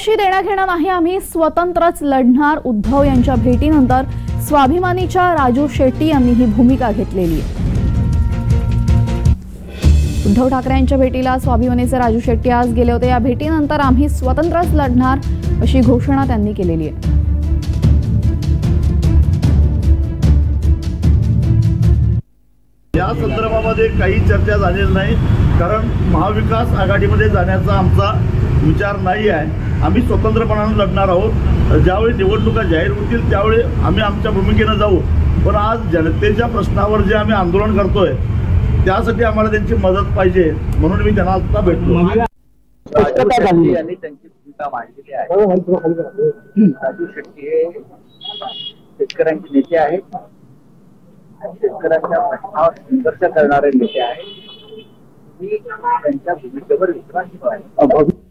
कोणाशी देण्याघेणं नाही, आम्ही स्वतंत्रच लढणार. उद्धव यांच्या भेटीनंतर स्वाभिमानीच्या राजू शेट्टी यांनी ही भूमिका घेतलेली आहे. उद्धव ठाकरे यांच्या भेटीला स्वाभिमानीचे राजू शेट्टी आज गेले होते. या भेटीनंतर आम्ही स्वतंत्रच लढणार अशी घोषणा त्यांनी केलेली आहे. या संदर्भामध्ये काही चर्चा झालेली नाही, कारण महाविकास आघाडीमध्ये जाण्याचा आमचा विचार नाही आहे. आम्ही स्वतंत्रपणाने लढणार आहोत. ज्यावेळी निवडणुका जाहीर होतील त्यावेळी आम्ही आमच्या भूमिकेने जाऊ. पण आज जनतेच्या प्रश्नावर जे आम्ही आंदोलन करतोय त्यासाठी आम्हाला त्यांची मदत पाहिजे, म्हणून मी त्यांना आता भेटलो. राजू शेट्टी यांनी त्यांची भूमिका मांडलेली आहे. राजू शेट्टी हे शेतकऱ्यांचे नेते आहेत, शेतकऱ्यांच्या प्रश्नावर संघर्ष करणारे नेते आहेत. मी त्यांच्या भूमिकेवर विश्वास ठेवतो आहे.